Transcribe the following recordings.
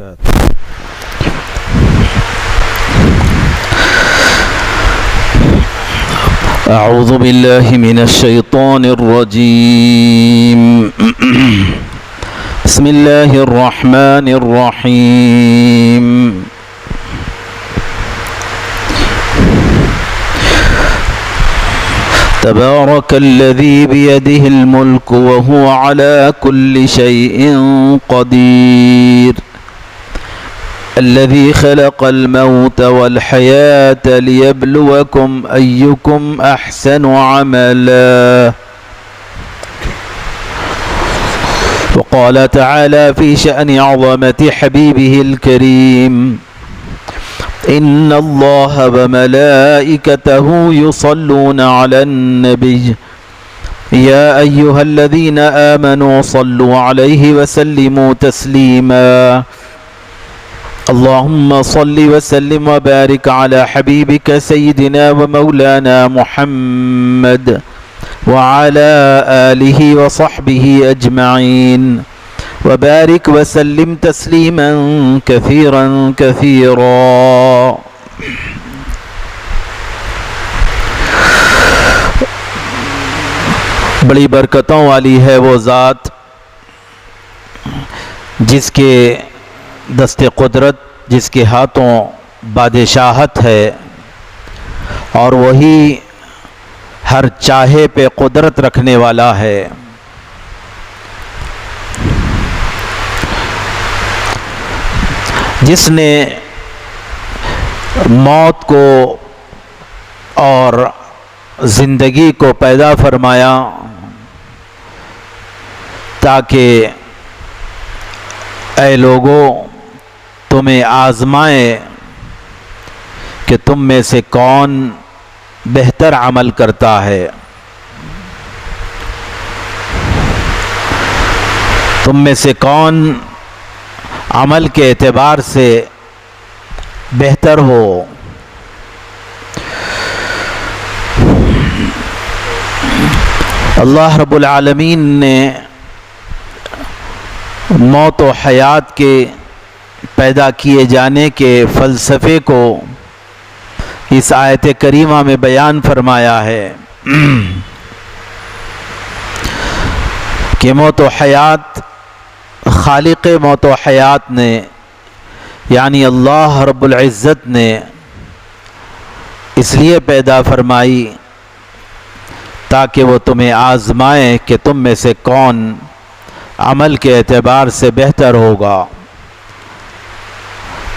وبركاته. أعوذ بالله من الشيطان الرجيم. بسم الله الرحمن الرحيم. تبارك الذي بيده الملك وهو على كل شيء قدير الذي خلق الموت والحياة ليبلوكم أيكم أحسن عملا. وقال تعالى في شأن عظمة حبيبه الكريم: إن الله وملائكته يصلون على النبي يا أيها الذين آمنوا صلوا عليه وسلموا تسليما. اللهم صل وسلم وبارك على حبيبك سيدنا ومولانا محمد وعلى آله وصحبه أجمعين وبارك وسلم تسليما كثيرا كثيرا. بڑی برکتوں والی ہے وہ ذات جس کے دست قدرت، جس کے ہاتھوں بادشاہت ہے، اور وہی ہر چاہے پہ قدرت رکھنے والا ہے. جس نے موت کو اور زندگی کو پیدا فرمایا تاکہ اے لوگوں تمہیں آزمائے کہ تم میں سے کون بہتر عمل کرتا ہے، تم میں سے کون عمل کے اعتبار سے بہتر ہو. اللہ رب العالمین نے موت و حیات کے پیدا کیے جانے کے فلسفے کو اس آیت کریمہ میں بیان فرمایا ہے کہ موت و حیات خالق موت و حیات نے یعنی اللہ رب العزت نے اس لیے پیدا فرمائی تاکہ وہ تمہیں آزمائے کہ تم میں سے کون عمل کے اعتبار سے بہتر ہوگا،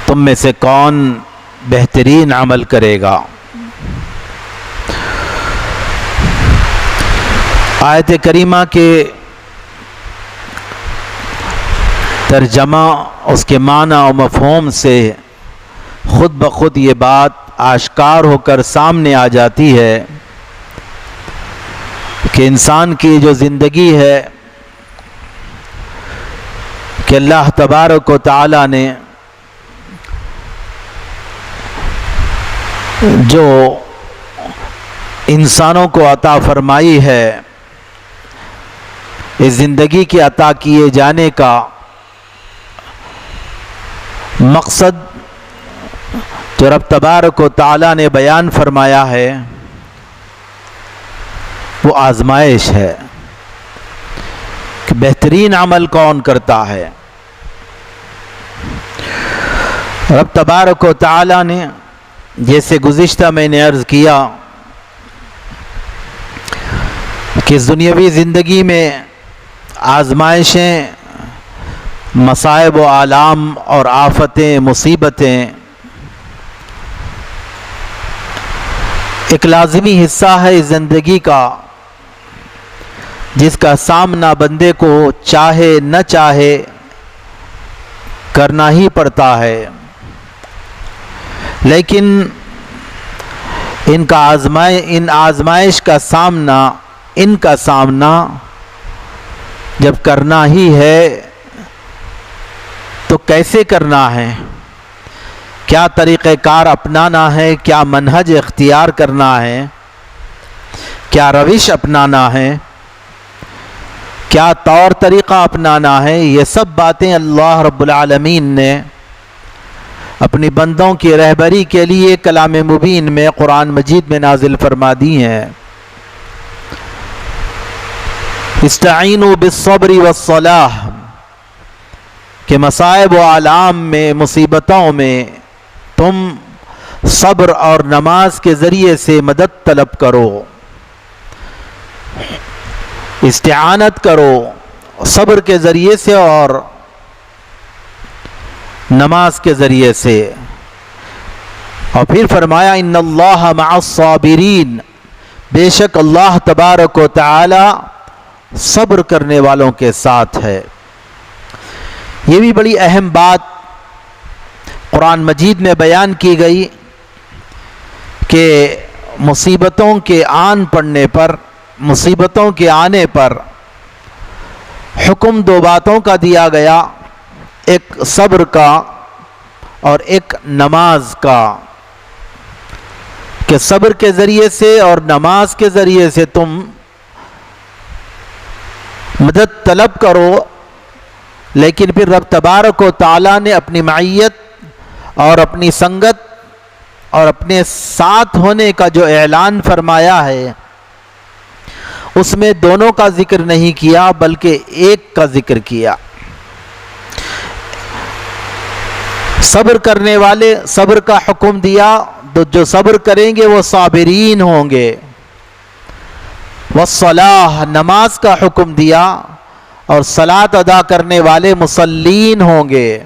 تم میں سے کون بہترین عمل کرے گا. آیت کریمہ کے ترجمہ، اس کے معنی و مفہوم سے خود بخود یہ بات آشکار ہو کر سامنے آ جاتی ہے کہ انسان کی جو زندگی ہے کہ اللہ تبارک و تعالی نے جو انسانوں کو عطا فرمائی ہے، اس زندگی کے عطا کیے جانے کا مقصد جو رب تبارک و تعالی نے بیان فرمایا ہے وہ آزمائش ہے کہ بہترین عمل کون کرتا ہے. رب تبارک و تعالی نے جیسے گزشتہ میں نے عرض کیا کہ دنیاوی زندگی میں آزمائشیں، مصائب و آلام اور آفتیں، مصیبتیں ایک لازمی حصہ ہے زندگی کا، جس کا سامنا بندے کو چاہے نہ چاہے کرنا ہی پڑتا ہے. لیکن ان آزمائش کا سامنا جب کرنا ہی ہے تو کیسے کرنا ہے، کیا طریقہ کار اپنانا ہے، کیا منہج اختیار کرنا ہے، کیا روش اپنانا ہے، کیا طور طریقہ اپنانا ہے، یہ سب باتیں اللہ رب العالمین نے اپنی بندوں کی رہبری کے لیے کلام مبین میں قرآن مجید میں نازل فرما دی ہیں۔ استعینوا بالصبر والصلاح، کہ مصائب و آلام میں، مصیبتوں میں تم صبر اور نماز کے ذریعے سے مدد طلب کرو، استعانت کرو صبر کے ذریعے سے اور نماز کے ذریعے سے۔ اور پھر فرمایا ان اللہ مع الصابرین، بے شک اللہ تبارک و تعالی صبر کرنے والوں کے ساتھ ہے۔ یہ بھی بڑی اہم بات قرآن مجید میں بیان کی گئی کہ مصیبتوں کے آن پڑنے پر، مصیبتوں کے آنے پر حکم دو باتوں کا دیا گیا، ایک صبر کا اور ایک نماز کا، کہ صبر کے ذریعے سے اور نماز کے ذریعے سے تم مدد طلب کرو۔ لیکن پھر رب تبارک و تعالیٰ نے اپنی معیت اور اپنی سنگت اور اپنے ساتھ ہونے کا جو اعلان فرمایا ہے، اس میں دونوں کا ذکر نہیں کیا بلکہ ایک کا ذکر کیا۔ صبر کرنے والے، صبر کا حکم دیا، تو جو صبر کریں گے وہ صابرین ہوں گے۔ والصلاح، نماز کا حکم دیا، اور صلاۃ ادا کرنے والے مصلین ہوں گے۔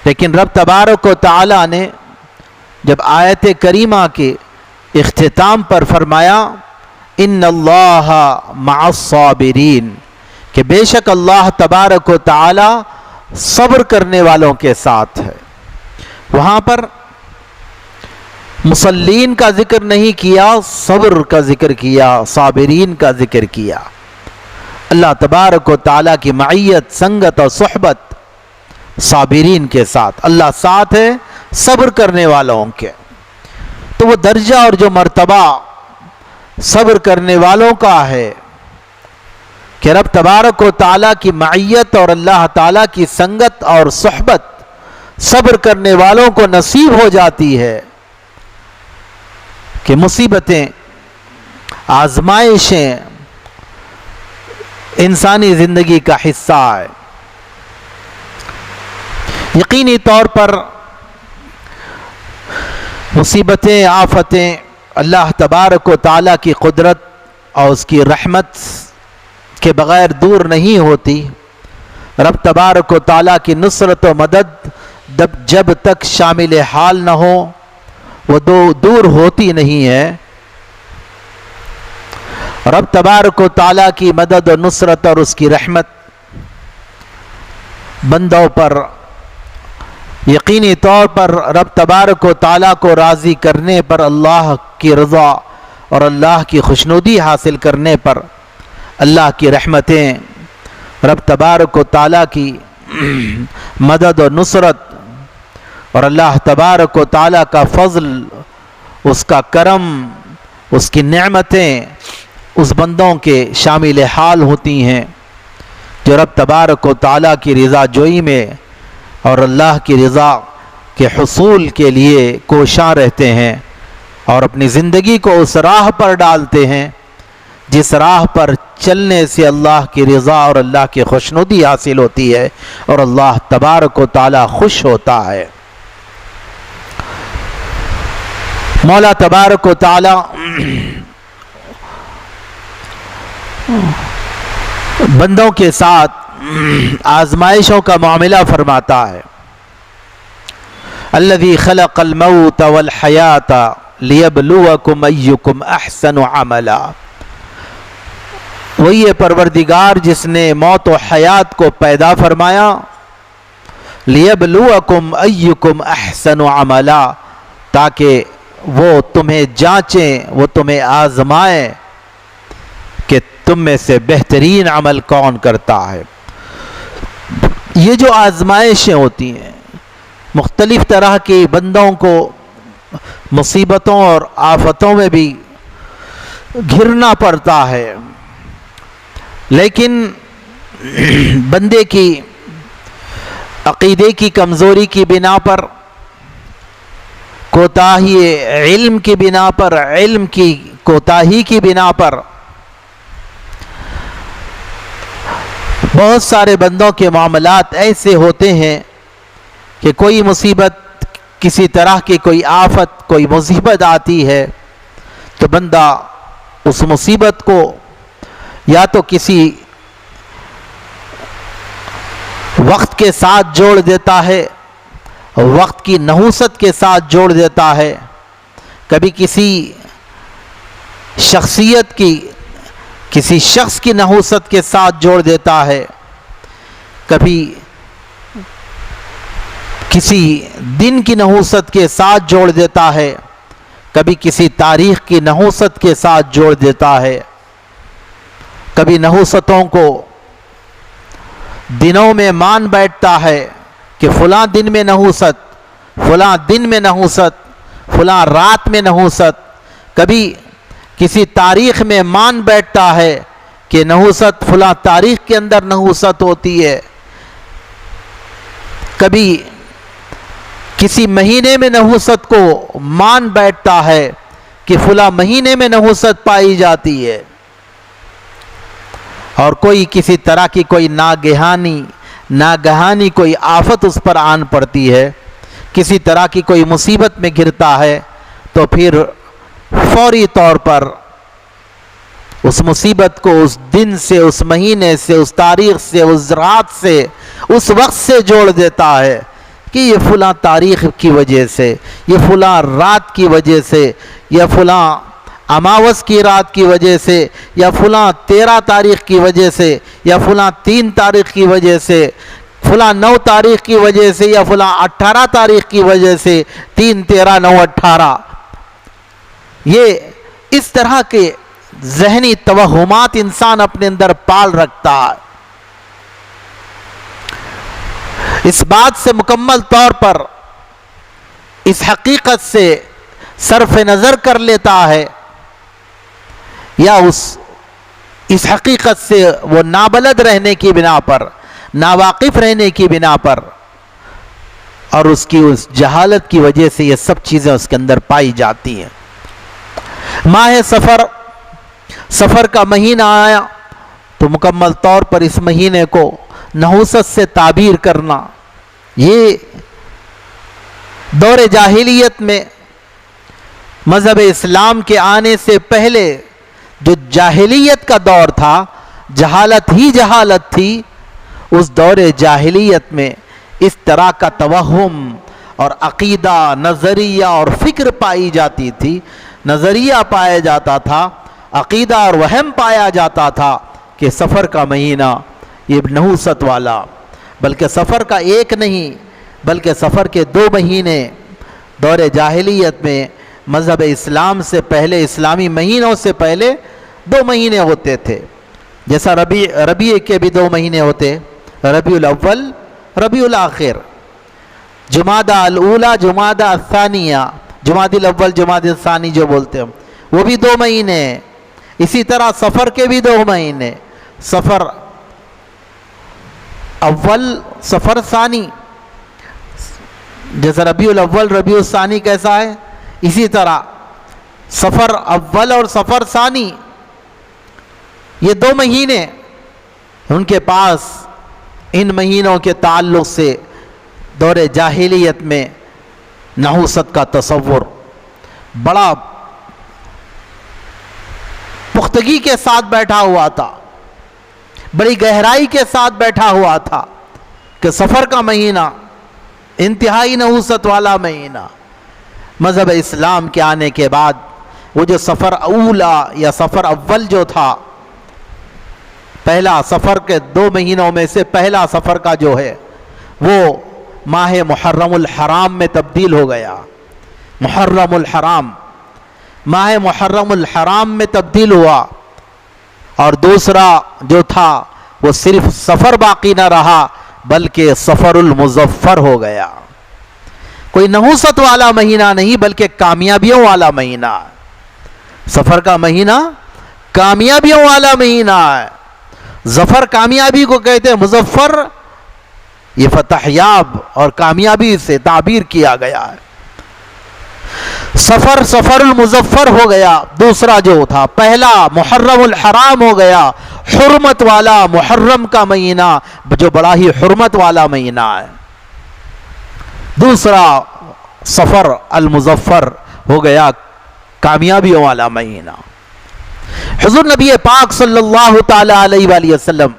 لیکن رب تبارک و تعالی نے جب آیت کریمہ کے اختتام پر فرمایا ان اللہ مع الصابرین، کہ بے شک اللہ تبارک و تعالی صبر کرنے والوں کے ساتھ ہے، وہاں پر مصلین کا ذکر نہیں کیا، صبر کا ذکر کیا، صابرین کا ذکر کیا۔ اللہ تبارک و تعالیٰ کی معیت، سنگت اور صحبت صابرین کے ساتھ، اللہ ساتھ ہے صبر کرنے والوں کے۔ تو وہ درجہ اور جو مرتبہ صبر کرنے والوں کا ہے کہ رب تبارک و تعالیٰ کی معیت اور اللہ تعالیٰ کی سنگت اور صحبت صبر کرنے والوں کو نصیب ہو جاتی ہے، کہ مصیبتیں، آزمائشیں انسانی زندگی کا حصہ ہے۔ یقینی طور پر مصیبتیں، آفتیں اللہ تبارک و تعالیٰ کی قدرت اور اس کی رحمت کے بغیر دور نہیں ہوتی۔ رب تبارک و تعالیٰ کی نصرت و مدد جب تک شامل حال نہ ہو وہ دور ہوتی نہیں ہے۔ رب تبارک و تعالیٰ کی مدد و نصرت اور اس کی رحمت بندوں پر یقینی طور پر رب تبارک و تعالیٰ کو راضی کرنے پر، اللہ کی رضا اور اللہ کی خوشنودی حاصل کرنے پر، اللہ کی رحمتیں، رب تبارک و تعالیٰ کی مدد و نصرت اور اللہ تبارک و تعالیٰ کا فضل، اس کا کرم، اس کی نعمتیں اس بندوں کے شامل حال ہوتی ہیں جو رب تبارک و تعالیٰ کی رضا جوئی میں اور اللہ کی رضا کے حصول کے لیے کوشاں رہتے ہیں، اور اپنی زندگی کو اس راہ پر ڈالتے ہیں جس راہ پر چلنے سے اللہ کی رضا اور اللہ کی خوشنودی حاصل ہوتی ہے اور اللہ تبارک و تعالیٰ خوش ہوتا ہے۔ مولا تبارک و تعالیٰ بندوں کے ساتھ آزمائشوں کا معاملہ فرماتا ہے۔ الذی خلق الموت والحیات لیبلوکم ایکم احسن عملا، وہی ہے پروردگار جس نے موت و حیات کو پیدا فرمایا، لیبلوکم ایکم احسن عملا، تاکہ وہ تمہیں جانچیں، وہ تمہیں آزمائیں کہ تم میں سے بہترین عمل کون کرتا ہے۔ یہ جو آزمائشیں ہوتی ہیں، مختلف طرح کی بندوں کو مصیبتوں اور آفتوں میں بھی گھرنا پڑتا ہے، لیکن بندے کی عقیدے کی کمزوری کی بنا پر کوتاہی علم کی بنا پر، علم کی کوتاہی کی بنا پر بہت سارے بندوں کے معاملات ایسے ہوتے ہیں کہ کوئی مصیبت، کسی طرح کی کوئی آفت، کوئی مصیبت آتی ہے تو بندہ اس مصیبت کو یا تو کسی وقت کے ساتھ جوڑ دیتا ہے، وقت کی نحوست کے ساتھ جوڑ دیتا ہے، کبھی کسی شخصیت کی، کسی شخص کی نحوست کے ساتھ جوڑ دیتا ہے، کبھی کسی دن کی نحوست کے ساتھ جوڑ دیتا ہے، کبھی کسی تاریخ کی نحوست کے ساتھ جوڑ دیتا ہے، کبھی نحوستوں کو دنوں میں مان بیٹھتا ہے کہ فلاں دن میں نحوست، فلاں دن میں نحوست، فلاں رات میں نحوست، کبھی کسی تاریخ میں مان بیٹھتا ہے کہ نحوست فلاں تاریخ کے اندر نحوست ہوتی ہے، کبھی کسی مہینے میں نحوست کو مان بیٹھتا ہے کہ فلاں مہینے میں نحوست پائی جاتی ہے، اور کوئی کسی طرح کی کوئی ناگہانی کوئی آفت اس پر آن پڑتی ہے، کسی طرح کی کوئی مصیبت میں گرتا ہے تو پھر فوری طور پر اس مصیبت کو اس دن سے، اس مہینے سے، اس تاریخ سے، اس رات سے، اس وقت سے جوڑ دیتا ہے کہ یہ فلاں تاریخ کی وجہ سے، یہ فلاں رات کی وجہ سے، یا فلاں اماوس کی رات کی وجہ سے، یا فلاں 13 تاریخ کی وجہ سے، یا فلاں 3 تاریخ کی وجہ سے، فلاں 9 تاریخ کی وجہ سے، یا فلاں 18 تاریخ کی وجہ سے، 3 13 9 18، یہ اس طرح کے ذہنی توہمات انسان اپنے اندر پال رکھتا ہے۔ اس بات سے مکمل طور پر اس حقیقت سے صرف نظر کر لیتا ہے، یا اس حقیقت سے وہ نابلد رہنے کی بنا پر، ناواقف رہنے کی بنا پر، اور اس کی اس جہالت کی وجہ سے یہ سب چیزیں اس کے اندر پائی جاتی ہیں۔ ماہ سفر کا مہینہ آیا تو مکمل طور پر اس مہینے کو نحوست سے تعبیر کرنا، یہ دور جاہلیت میں مذہب اسلام کے آنے سے پہلے جو جاہلیت کا دور تھا، جہالت ہی جہالت تھی، اس دور جاہلیت میں اس طرح کا توہم اور عقیدہ، نظریہ اور فکر پائی جاتی تھی، نظریہ پایا جاتا تھا، عقیدہ اور وہم پایا جاتا تھا کہ سفر کا مہینہ یہ نحوست والا، بلکہ سفر کا ایک نہیں بلکہ سفر کے 2 مہینے دور جاہلیت میں مذہب اسلام سے پہلے، اسلامی مہینوں سے پہلے 2 مہینے ہوتے تھے، جیسا ربیع کے بھی 2 مہینے ہوتے، ربیع الاول، ربیع الاخر، جمادی الاولی، جمادی الثانیہ، جمادی الاول، جمادی الثانی جو بولتے ہیں وہ بھی 2 مہینے، اسی طرح سفر کے بھی 2 مہینے، سفر اول، سفر ثانی، جیسا ربیع الاول، ربیع الثانی کیسا ہے، اسی طرح سفر اول اور سفر ثانی، یہ 2 مہینے ان کے پاس، ان مہینوں کے تعلق سے دور جاہلیت میں نحوست کا تصور بڑا پختگی کے ساتھ بیٹھا ہوا تھا، بڑی گہرائی کے ساتھ بیٹھا ہوا تھا کہ سفر کا مہینہ انتہائی نحوست والا مہینہ۔ مذہب اسلام کے آنے کے بعد وہ جو سفر اولا یا سفر اول جو تھا، پہلا سفر کے 2 مہینوں میں سے پہلا سفر کا جو ہے وہ ماہ محرم الحرام میں تبدیل ہو گیا، محرم الحرام، ماہ محرم الحرام میں تبدیل ہوا، اور دوسرا جو تھا وہ صرف سفر باقی نہ رہا بلکہ سفر المظفر ہو گیا، کوئی نحوست والا مہینہ نہیں بلکہ کامیابیوں والا مہینہ، سفر کا مہینہ کامیابیوں والا مہینہ ہے، ظفر کامیابی کو کہتے ہیں، مظفر یہ فتح یاب اور کامیابی سے تعبیر کیا گیا ہے۔ سفر سفر المظفر ہو گیا دوسرا جو تھا، پہلا محرم الحرام ہو گیا، حرمت والا محرم کا مہینہ جو بڑا ہی حرمت والا مہینہ ہے، دوسرا سفر المظفر ہو گیا کامیابیوں والا مہینہ۔ حضور نبی پاک صلی اللہ تعالی علیہ وآلہ وسلم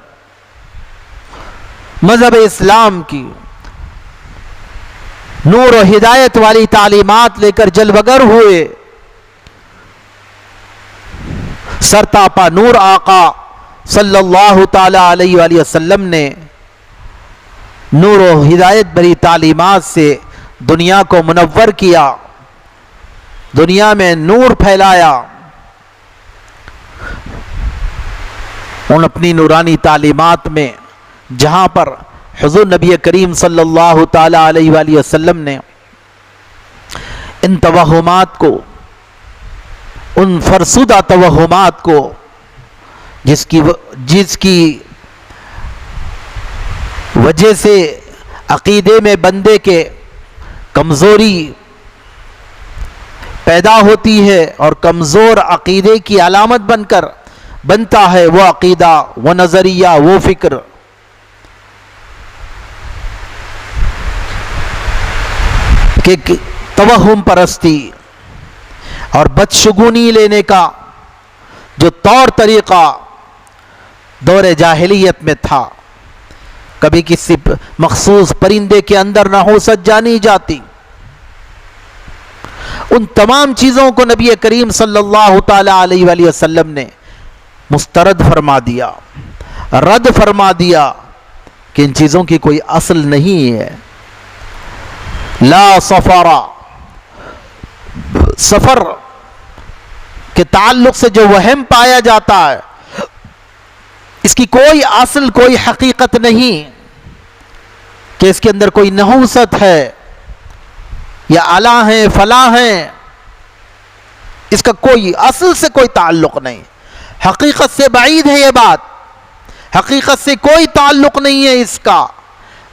مذہب اسلام کی نور و ہدایت والی تعلیمات لے کر جلوگر ہوئے، سرتاپا نور آقا صلی اللہ تعالی علیہ وآلہ وسلم نے نور و ہدایت بری تعلیمات سے دنیا کو منور کیا، دنیا میں نور پھیلایا، ان اپنی نورانی تعلیمات میں جہاں پر حضور نبی کریم صلی اللہ تعالی علیہ وآلہ وسلم نے ان توہمات کو، ان فرسودہ توہمات کو جس کی وجہ سے عقیدے میں بندے کے کمزوری پیدا ہوتی ہے اور کمزور عقیدے کی علامت بن کر بنتا ہے وہ عقیدہ، وہ نظریہ، وہ فکر، کہ توہم پرستی اور بدشگونی لینے کا جو طور طریقہ دور جاہلیت میں تھا، کبھی کسی مخصوص پرندے کے اندر نحوست جانی جاتی، ان تمام چیزوں کو نبی کریم صلی اللہ تعالی علیہ وآلہ وسلم نے مسترد فرما دیا، رد فرما دیا کہ ان چیزوں کی کوئی اصل نہیں ہے۔ لا سفر، سفر کے تعلق سے جو وہم پایا جاتا ہے اس کی کوئی اصل، کوئی حقیقت نہیں کہ اس کے اندر کوئی نحوست ہے یا اعلیٰ ہیں فلاں ہیں، اس کا کوئی اصل سے کوئی تعلق نہیں، حقیقت سے بعید ہے یہ بات، حقیقت سے کوئی تعلق نہیں ہے اس کا،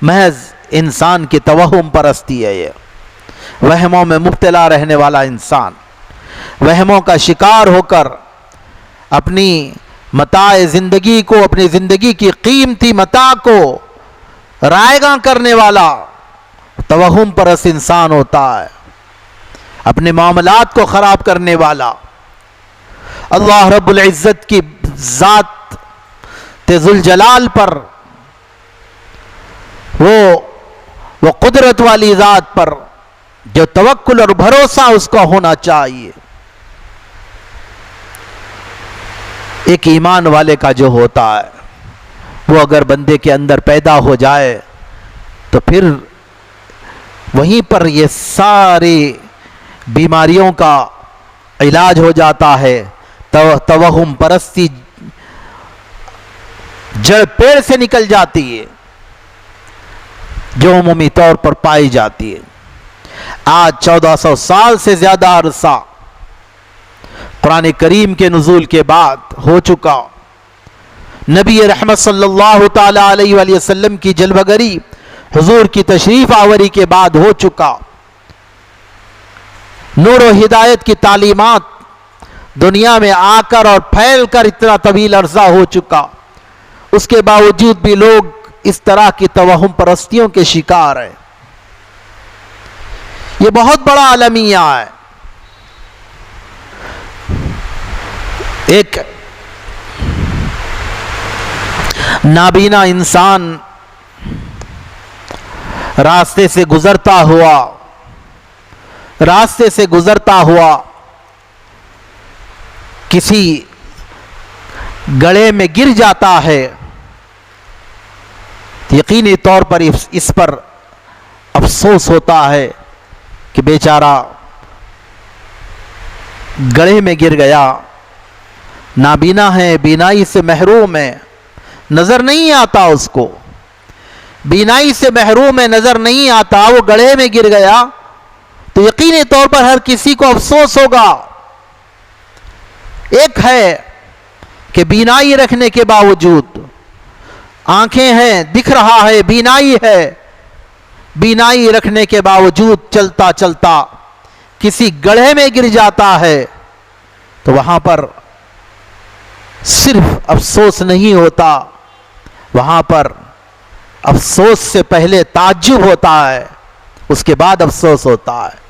محض انسان کی توہم پرستی ہے یہ، وہموں میں مبتلا رہنے والا انسان، وہموں کا شکار ہو کر اپنی متاع زندگی کو، اپنی زندگی کی قیمتی متاع کو رائیگاں کرنے والا توہم پرست انسان ہوتا ہے، اپنے معاملات کو خراب کرنے والا۔ اللہ رب العزت کی ذات ذوالجلال پر، وہ قدرت والی ذات پر جو توکل اور بھروسہ اس کا ہونا چاہیے، ایک ایمان والے کا جو ہوتا ہے وہ اگر بندے کے اندر پیدا ہو جائے تو پھر وہیں پر یہ ساری بیماریوں کا علاج ہو جاتا ہے، توہم پرستی جڑ پیڑ سے نکل جاتی ہے جو عمومی طور پر پائی جاتی ہے۔ آج 1400 سال سے زیادہ عرصہ قرآن کریم کے نزول کے بعد ہو چکا، نبی رحمت صلی اللہ تعالی علیہ وآلہ وسلم کی جلوہ گری، حضور کی تشریف آوری کے بعد ہو چکا، نور و ہدایت کی تعلیمات دنیا میں آ کر اور پھیل کر اتنا طویل عرصہ ہو چکا، اس کے باوجود بھی لوگ اس طرح کی توہم پرستیوں کے شکار ہیں۔ یہ بہت بڑا المیہ ہے۔ ایک نابینا انسان راستے سے گزرتا ہوا کسی گڑھے میں گر جاتا ہے، یقینی طور پر اس پر افسوس ہوتا ہے کہ بیچارہ گڑھے میں گر گیا، نابینا ہے، بینائی سے محروم ہے، نظر نہیں آتا، اس کو بینائی سے محروم ہے، نظر نہیں آتا، وہ گڑھے میں گر گیا تو یقینی طور پر ہر کسی کو افسوس ہوگا۔ ایک ہے کہ بینائی رکھنے کے باوجود، آنکھیں ہیں، دکھ رہا ہے، بینائی ہے، بینائی رکھنے کے باوجود چلتا چلتا کسی گڑھے میں گر جاتا ہے تو وہاں پر صرف افسوس نہیں ہوتا، وہاں پر افسوس سے پہلے تعجب ہوتا ہے، اس کے بعد افسوس ہوتا ہے۔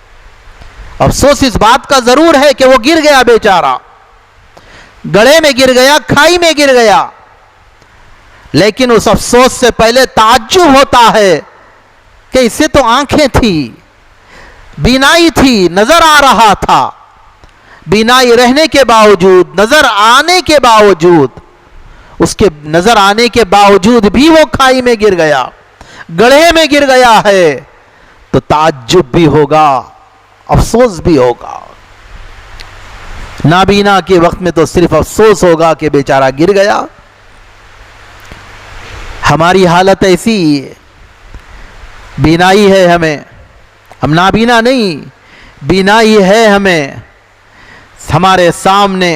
افسوس اس بات کا ضرور ہے کہ وہ گر گیا بیچارہ، گڑھے میں گر گیا، کھائی میں گر گیا، لیکن اس افسوس سے پہلے تعجب ہوتا ہے کہ اسے تو آنکھیں تھی، بینائی تھی، نظر آ رہا تھا، بینائی رہنے کے باوجود، نظر آنے کے باوجود، اس کے نظر آنے کے باوجود بھی وہ کھائی میں گر گیا، گڑھے میں گر گیا ہے، تو تعجب بھی ہوگا، افسوس بھی ہوگا۔ نابینا کے وقت میں تو صرف افسوس ہوگا کہ بیچارہ گر گیا۔ ہماری حالت ایسی ہے، بینائی ہے ہمیں، ہم نابینا نہیں، بینائی ہے ہمیں، ہمارے سامنے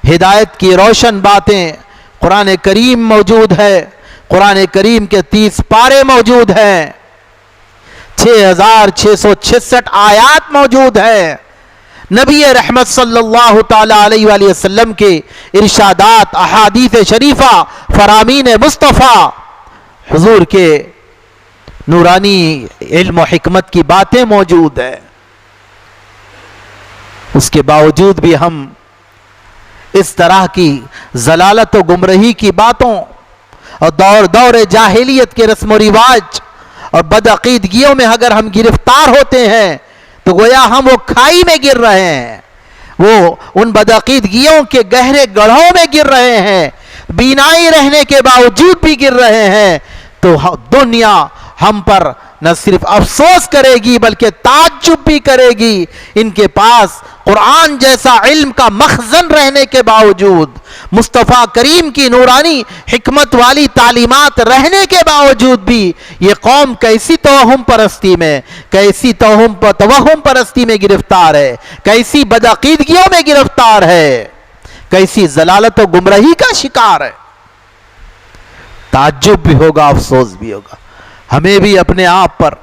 ہدایت کی روشن باتیں قرآن کریم موجود ہے، قرآن کریم کے 30 پارے موجود ہیں، 6666 آیات موجود ہیں، نبی رحمت صلی اللہ تعالی علیہ وآلہ وسلم کے ارشادات، احادیث شریفہ، فرامین مصطفیٰ، حضور کے نورانی علم و حکمت کی باتیں موجود ہیں۔ اس کے باوجود بھی ہم اس طرح کی ضلالت و گمراہی کی باتوں اور دور جاہلیت کے رسم و رواج اور بدعقیدگیوں میں اگر ہم گرفتار ہوتے ہیں تو گویا ہم وہ کھائی میں گر رہے ہیں، وہ ان بدعقیدگیوں کے گہرے گڑھوں میں گر رہے ہیں، بینائی رہنے کے باوجود بھی گر رہے ہیں، تو دنیا ہم پر نہ صرف افسوس کرے گی بلکہ تعجب بھی کرے گی۔ ان کے پاس قرآن جیسا علم کا مخزن رہنے کے باوجود، مصطفیٰ کریم کی نورانی حکمت والی تعلیمات رہنے کے باوجود بھی یہ قوم کیسی توہم پرستی میں، کیسی توہم پرستی میں گرفتار ہے، کیسی بدعقیدگیوں میں گرفتار ہے، کیسی ضلالت و گمراہی کا شکار ہے۔ تعجب بھی ہوگا، افسوس بھی ہوگا۔ ہمیں بھی اپنے آپ پر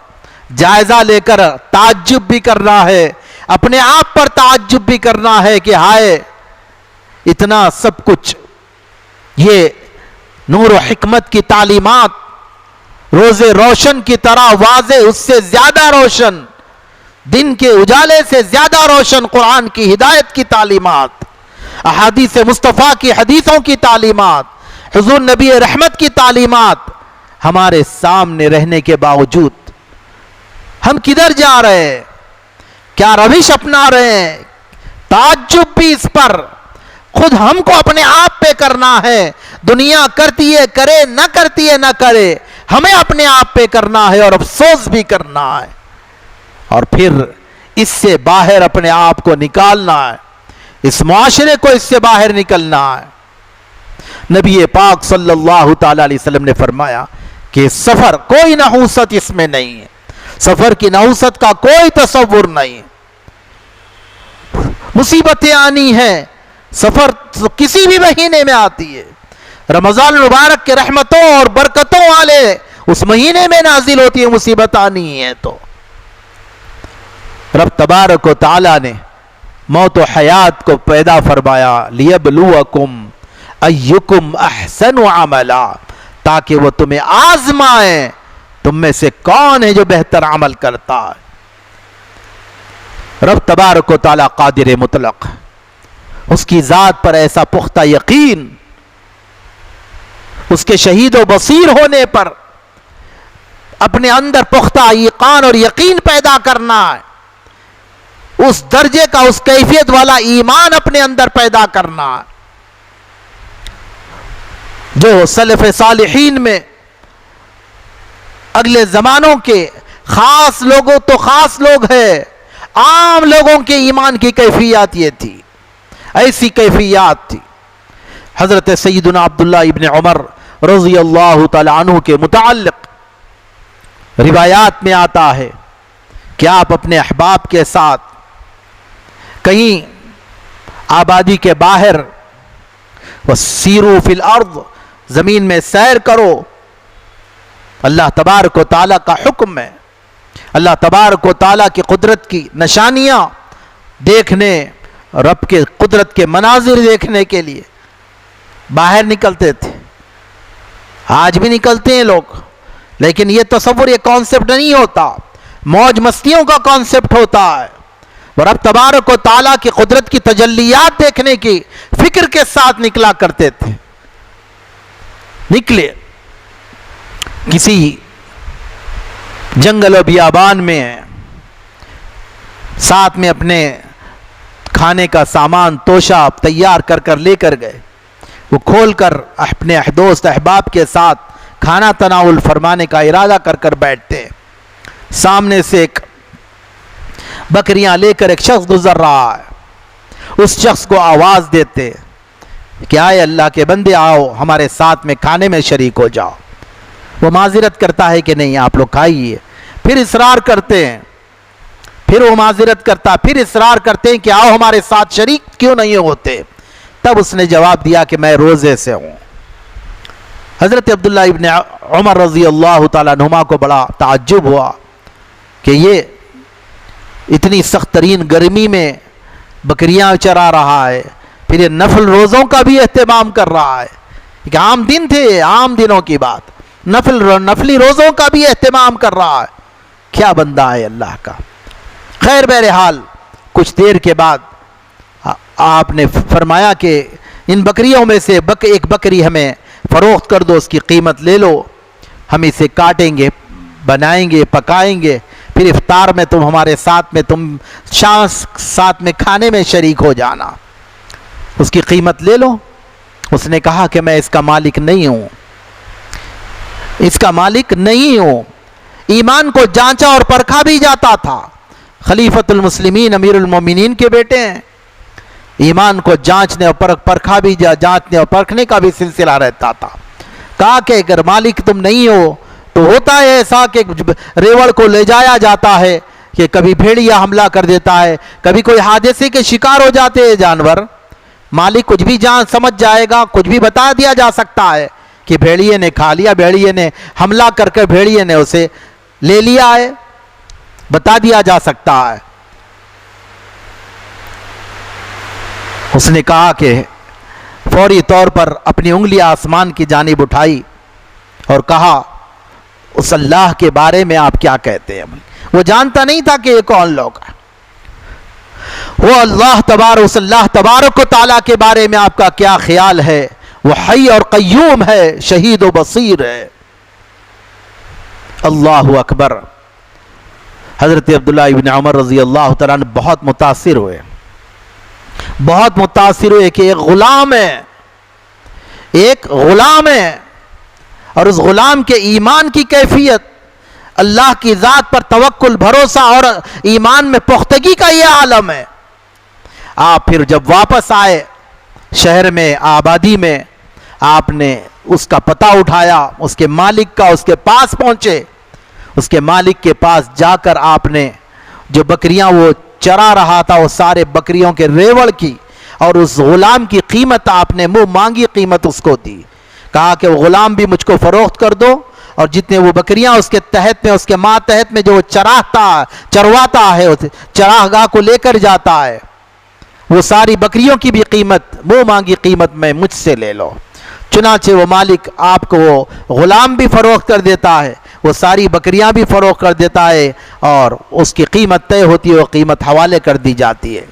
جائزہ لے کر تعجب بھی کرنا ہے، اپنے آپ پر تعجب بھی کرنا ہے کہ ہائے اتنا سب کچھ، یہ نور و حکمت کی تعلیمات روز روشن کی طرح واضح، اس سے زیادہ روشن، دن کے اجالے سے زیادہ روشن قرآن کی ہدایت کی تعلیمات، احادیث مصطفیٰ کی حدیثوں کی تعلیمات، حضور نبی رحمت کی تعلیمات ہمارے سامنے رہنے کے باوجود ہم کدھر جا رہے ہیں، کیا روش اپنا رہے ہیں؟ تعجب بھی اس پر خود ہم کو اپنے آپ پہ کرنا ہے۔ دنیا کرتی ہے کرے، نہ کرتی ہے نہ کرے، ہمیں اپنے آپ پہ کرنا ہے اور افسوس بھی کرنا ہے، اور پھر اس سے باہر اپنے آپ کو نکالنا ہے، اس معاشرے کو اس سے باہر نکلنا ہے۔ نبی پاک صلی اللہ تعالی علیہ وسلم نے فرمایا کہ سفر کوئی نحوست اس میں نہیں ہے، سفر کی نحوست کا کوئی تصور نہیں، مصیبتیں آنی ہیں، سفر کسی بھی مہینے میں آتی ہے، رمضان المبارک کے رحمتوں اور برکتوں والے اس مہینے میں نازل ہوتی ہے، مصیبت آنی ہے تو رب تبارک و تعالی نے موت و حیات کو پیدا فرمایا، لیبلوکم ایکم احسن عملا، تاکہ وہ تمہیں آزمائیں تم میں سے کون ہے جو بہتر عمل کرتا ہے۔ رب تبارک و تعالی قادر مطلق، اس کی ذات پر ایسا پختہ یقین، اس کے شہید و بصیر ہونے پر اپنے اندر پختہ ایقان اور یقین پیدا کرنا ہے، اس درجے کا، اس کیفیت والا ایمان اپنے اندر پیدا کرنا ہے جو سلف صالحین میں اگلے زمانوں کے خاص لوگوں تو خاص لوگ ہیں، عام لوگوں کے ایمان کی کیفیات یہ تھی، ایسی کیفیات تھی۔ حضرت سیدنا عبداللہ ابن عمر رضی اللہ تعالی عنہ کے متعلق روایات میں آتا ہے کہ آپ اپنے احباب کے ساتھ کہیں آبادی کے باہر، وَسِيرُوا فِي الْأَرْضِ، زمین میں سیر کرو، اللہ تبارک و تعالیٰ کا حکم ہے، اللہ تبارک و تعالیٰ کی قدرت کی نشانیاں دیکھنے، رب کے قدرت کے مناظر دیکھنے کے لیے باہر نکلتے تھے. آج بھی نکلتے ہیں لوگ، لیکن یہ تصور، یہ کانسیپٹ نہیں ہوتا. موج مستیوں کا کانسیپٹ ہوتا ہے. رب تبارک و تعالیٰ کی قدرت کی تجلیات دیکھنے کی فکر کے ساتھ نکلا کرتے تھے. نکلے کسی جنگل و بیابان میں، ساتھ میں اپنے کھانے کا سامان توشہ تیار کر کر لے کر گئے. وہ کھول کر اپنے دوست احباب کے ساتھ کھانا تناول فرمانے کا ارادہ کر کر بیٹھتے. سامنے سے ایک بکریاں لے کر ایک شخص گزر رہا ہے. اس شخص کو آواز دیتے کہ آئے اللہ کے بندے، آؤ ہمارے ساتھ میں کھانے میں شریک ہو جاؤ. وہ معذرت کرتا ہے کہ نہیں آپ لوگ کھائیے. پھر اصرار کرتے ہیں، پھر وہ معذرت کرتا، پھر اصرار کرتے ہیں کہ آؤ ہمارے ساتھ شریک کیوں نہیں ہوتے. تب اس نے جواب دیا کہ میں روزے سے ہوں. حضرت عبداللہ ابن عمر رضی اللہ تعالیٰ عنہما کو بڑا تعجب ہوا کہ یہ اتنی سخت ترین گرمی میں بکریاں چرا رہا ہے، پھر یہ نفل روزوں کا بھی اہتمام کر رہا ہے. ایک عام دن تھے، عام دنوں کی بات، نفلی روزوں کا بھی اہتمام کر رہا ہے. کیا بندہ ہے اللہ کا. خیر بہرحال کچھ دیر کے بعد آپ نے فرمایا کہ ان بکریوں میں سے ایک بکری ہمیں فروخت کر دو، اس کی قیمت لے لو، ہم اسے کاٹیں گے، بنائیں گے، پکائیں گے، پھر افطار میں تم ہمارے ساتھ میں، تم شام ساتھ میں کھانے میں شریک ہو جانا، اس کی قیمت لے لو. اس نے کہا کہ میں اس کا مالک نہیں ہوں، اس کا مالک نہیں ہوں. ایمان کو جانچا اور پرکھا بھی جاتا تھا. خلیفۃ المسلمین امیر المومنین کے بیٹے ہیں. ایمان کو جانچنے اور پرکھا بھی جانچنے اور پرکھنے کا بھی سلسلہ رہتا تھا. کہا کہ اگر مالک تم نہیں ہو تو ہوتا ہے ایسا کہ ریوڑ کو لے جایا جاتا ہے کہ کبھی بھیڑیا حملہ کر دیتا ہے، کبھی کوئی حادثے کے شکار ہو جاتے ہیں جانور. مالک کچھ بھی جان سمجھ جائے گا، کچھ بھی بتا دیا جا سکتا ہے کہ بھیڑیے نے کھا لیا، بھیڑیے نے حملہ کر کے بھیڑیے نے اسے لے لیا ہے، بتا دیا جا سکتا ہے. اس نے کہا کہ فوری طور پر اپنی انگلی آسمان کی جانب اٹھائی اور کہا اس اللہ کے بارے میں آپ کیا کہتے ہیں. وہ جانتا نہیں تھا کہ یہ کون لوگ ہیں. وہ اس اللہ تبارک و تعالیٰ کے بارے میں آپ کا کیا خیال ہے. وہ حی اور قیوم ہے، شہید و بصیر ہے. اللہ اکبر. حضرت عبداللہ ابن عمر رضی اللہ تعالیٰ عنہ بہت متاثر ہوئے، بہت متاثر ہوئے کہ ایک غلام ہے، ایک غلام ہے، اور اس غلام کے ایمان کی کیفیت، اللہ کی ذات پر توکل، بھروسہ اور ایمان میں پختگی کا یہ عالم ہے. آپ پھر جب واپس آئے شہر میں، آبادی میں، آپ نے اس کا پتہ اٹھایا، اس کے مالک کا، اس کے پاس پہنچے. اس کے مالک کے پاس جا کر آپ نے جو بکریاں وہ چرا رہا تھا وہ سارے بکریوں کے ریوڑ کی اور اس غلام کی قیمت آپ نے منہ مانگی قیمت اس کو دی. کہا کہ وہ غلام بھی مجھ کو فروخت کر دو، اور جتنے وہ بکریاں اس کے تحت میں، اس کے ماتحت میں جو چرواتا ہے، چراگاہ کو لے کر جاتا ہے، وہ ساری بکریوں کی بھی قیمت، منہ مانگی قیمت میں مجھ سے لے لو. چنانچہ وہ مالک آپ کو وہ غلام بھی فروخت کر دیتا ہے، وہ ساری بکریاں بھی فروخت کر دیتا ہے، اور اس کی قیمت طے ہوتی ہے، وہ قیمت حوالے کر دی جاتی ہے.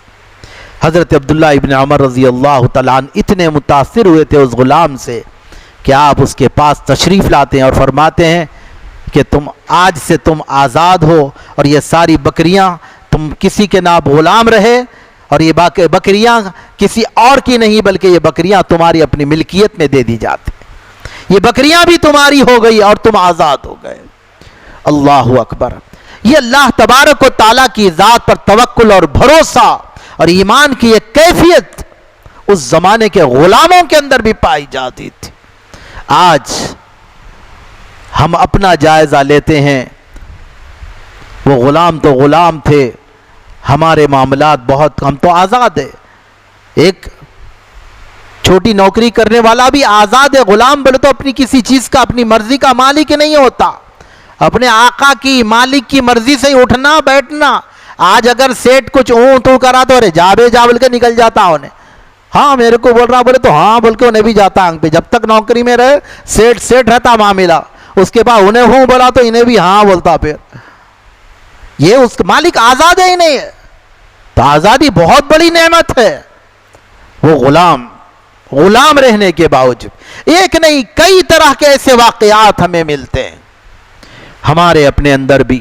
حضرت عبداللہ ابن عمر رضی اللہ تعالیٰ عنہ اتنے متاثر ہوئے تھے اس غلام سے کہ آپ اس کے پاس تشریف لاتے ہیں اور فرماتے ہیں کہ تم آج سے تم آزاد ہو، اور یہ ساری بکریاں تم کسی کے نام غلام رہے، اور یہ بکریاں کسی اور کی نہیں بلکہ یہ بکریاں تمہاری اپنی ملکیت میں دے دی جاتی، یہ بکریاں بھی تمہاری ہو گئی اور تم آزاد ہو گئے. اللہ اکبر. یہ اللہ تبارک و تعالیٰ کی ذات پر توکل اور بھروسہ اور ایمان کی ایک کیفیت اس زمانے کے غلاموں کے اندر بھی پائی جاتی تھی. آج ہم اپنا جائزہ لیتے ہیں، وہ غلام تو غلام تھے، ہمارے معاملات بہت، ہم تو آزاد ہیں. ایک چھوٹی نوکری کرنے والا بھی آزاد ہے. غلام بولے تو اپنی کسی چیز کا اپنی مرضی کا مالک ہی نہیں ہوتا، اپنے آقا کی مالک کی مرضی سے ہی اٹھنا بیٹھنا، آج اگر سیٹ کچھ اون تو کرا تو ارے جا بول کے نکل جاتا انہیں، ہاں میرے کو بول رہا، بولے تو ہاں بول کے انہیں بھی جاتا آنکھ پہ. جب تک نوکری میں رہے سیٹ رہتا معاملہ، اس کے بعد انہیں ہوں بولا تو انہیں بھی ہاں بولتا. پھر یہ اس مالک آزاد ہے ہی نہیں ہے. تو آزادی بہت بڑی نعمت ہے. وہ غلام رہنے کے باوجود ایک نہیں کئی طرح کے ایسے واقعات ہمیں ملتے ہیں. ہمارے اپنے اندر بھی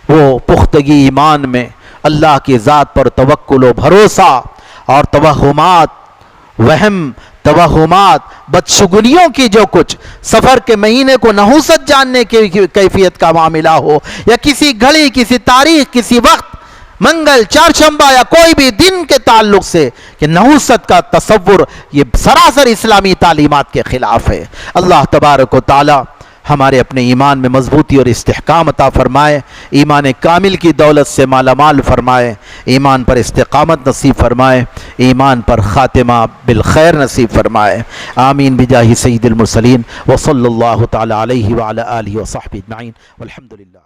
وہ پختگی ایمان میں اللہ کی ذات پر توکل و بھروسہ اور توہمات بدشگونیوں کی جو کچھ سفر کے مہینے کو نحوست جاننے کی کیفیت کا معاملہ ہو، یا کسی گھڑی، کسی تاریخ، کسی وقت، منگل، چارشنبہ یا کوئی بھی دن کے تعلق سے کہ نحوست کا تصور، یہ سراسر اسلامی تعلیمات کے خلاف ہے. اللہ تبارک و تعالی ہمارے اپنے ایمان میں مضبوطی اور استحکام عطا فرمائے، ایمان کامل کی دولت سے مالا مال فرمائے، ایمان پر استقامت نصیب فرمائے، ایمان پر خاتمہ بالخیر نصیب فرمائے. آمین بجاہ سید المرسلین وصلی اللہ تعالی علیہ وعلی آلہ وصحبہ اجمعین والحمدللہ.